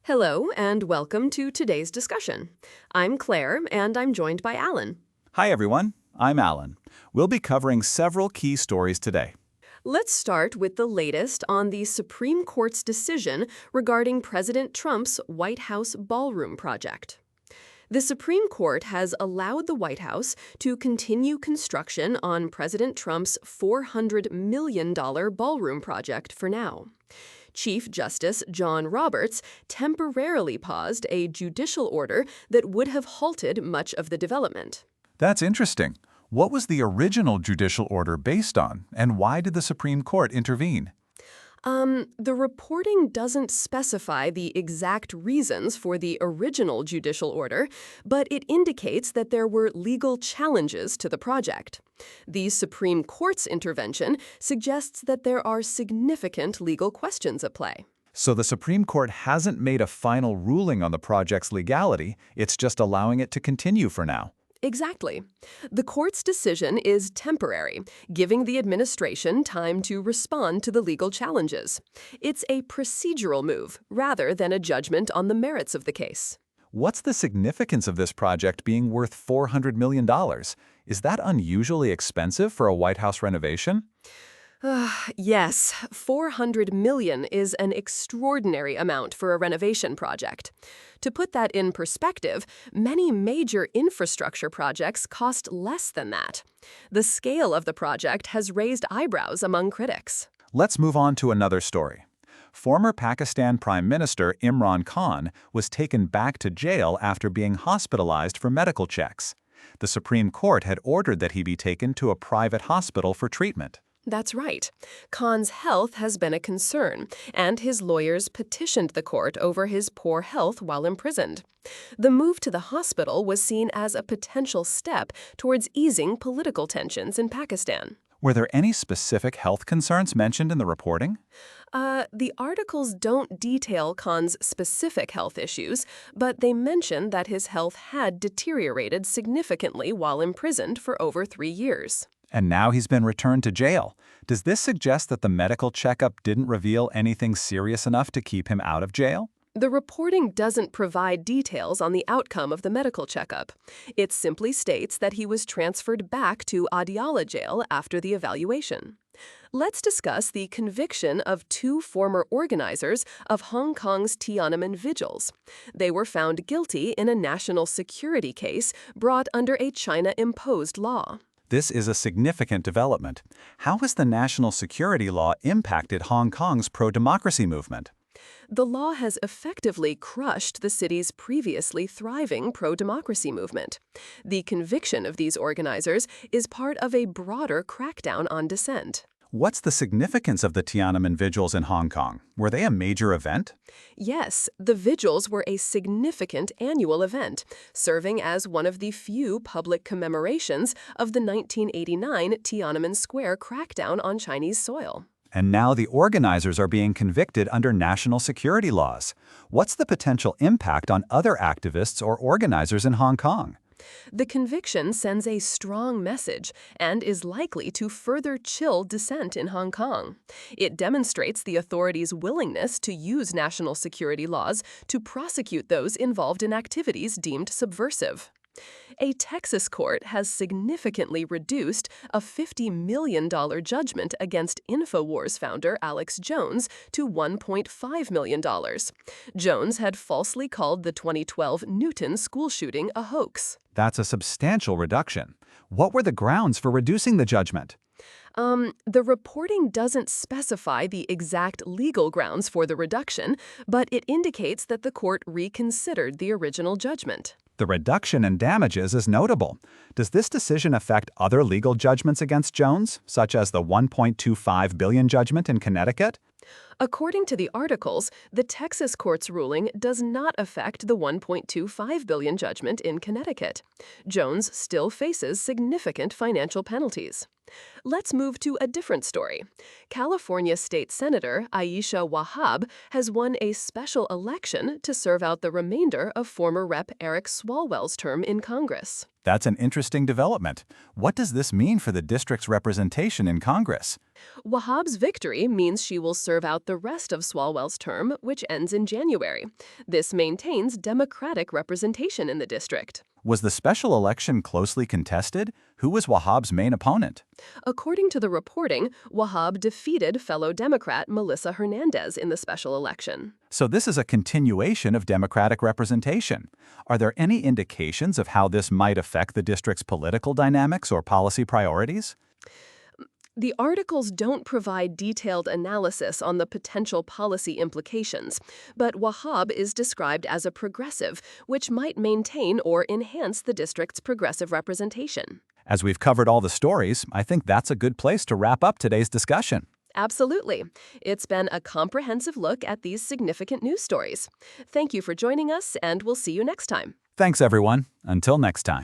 Hello, and welcome to today's discussion. I'm Claire, and I'm joined by Alan. Hi everyone, I'm Alan. We'll be covering several key stories today. Let's start with the latest on the Supreme Court's decision regarding President Trump's White House ballroom project. The Supreme Court has allowed the White House to continue construction on President Trump's $400 million ballroom project for now. Chief Justice John Roberts temporarily paused a judicial order that would have halted much of the development. That's interesting. What was the original judicial order based on, and why did the Supreme Court intervene? The reporting doesn't specify the exact reasons for the original judicial order, but it indicates that there were legal challenges to the project. The Supreme Court's intervention suggests that there are significant legal questions at play. So the Supreme Court hasn't made a final ruling on the project's legality, it's just allowing it to continue for now. Exactly. The court's decision is temporary, giving the administration time to respond to the legal challenges. It's a procedural move, rather than a judgment on the merits of the case. What's the significance of this project being worth $400 million? Is that unusually expensive for a White House renovation? Yes, $400 million is an extraordinary amount for a renovation project. To put that in perspective, many major infrastructure projects cost less than that. The scale of the project has raised eyebrows among critics. Let's move on to another story. Former Pakistan Prime Minister Imran Khan was taken back to jail after being hospitalized for medical checks. The Supreme Court had ordered that he be taken to a private hospital for treatment. That's right. Khan's health has been a concern, and his lawyers petitioned the court over his poor health while imprisoned. The move to the hospital was seen as a potential step towards easing political tensions in Pakistan. Were there any specific health concerns mentioned in the reporting? The articles don't detail Khan's specific health issues, but they mention that his health had deteriorated significantly while imprisoned for over 3 years. And now he's been returned to jail. Does this suggest that the medical checkup didn't reveal anything serious enough to keep him out of jail? The reporting doesn't provide details on the outcome of the medical checkup. It simply states that he was transferred back to Adiala jail after the evaluation. Let's discuss the conviction of 2 former organizers of Hong Kong's Tiananmen Vigils. They were found guilty in a national security case brought under a China-imposed law. This is a significant development. How has the national security law impacted Hong Kong's pro-democracy movement? The law has effectively crushed the city's previously thriving pro-democracy movement. The conviction of these organizers is part of a broader crackdown on dissent. What's the significance of the Tiananmen Vigils in Hong Kong? Were they a major event? Yes, the vigils were a significant annual event, serving as one of the few public commemorations of the 1989 Tiananmen Square crackdown on Chinese soil. And now the organizers are being convicted under national security laws. What's the potential impact on other activists or organizers in Hong Kong? The conviction sends a strong message and is likely to further chill dissent in Hong Kong. It demonstrates the authorities' willingness to use national security laws to prosecute those involved in activities deemed subversive. A Texas court has significantly reduced a $50 million judgment against InfoWars founder Alex Jones to $1.5 million. Jones had falsely called the 2012 Newton school shooting a hoax. That's a substantial reduction. What were the grounds for reducing the judgment? The reporting doesn't specify the exact legal grounds for the reduction, but it indicates that the court reconsidered the original judgment. The reduction in damages is notable. Does this decision affect other legal judgments against Jones, such as the $1.25 billion judgment in Connecticut? According to the articles, the Texas court's ruling does not affect the $1.25 billion judgment in Connecticut. Jones still faces significant financial penalties. Let's move to a different story. California State Senator Aisha Wahab has won a special election to serve out the remainder of former Rep. Eric Swalwell's term in Congress. That's an interesting development. What does this mean for the district's representation in Congress? Wahhab's victory means she will serve out the rest of Swalwell's term, which ends in January. This maintains Democratic representation in the district. Was the special election closely contested? Who was Wahhab's main opponent? According to the reporting, Wahhab defeated fellow Democrat Melissa Hernandez in the special election. So this is a continuation of Democratic representation. Are there any indications of how this might affect the district's political dynamics or policy priorities? The articles don't provide detailed analysis on the potential policy implications, but Wahhab is described as a progressive, which might maintain or enhance the district's progressive representation. As we've covered all the stories, I think that's a good place to wrap up today's discussion. Absolutely. It's been a comprehensive look at these significant news stories. Thank you for joining us, and we'll see you next time. Thanks, everyone. Until next time.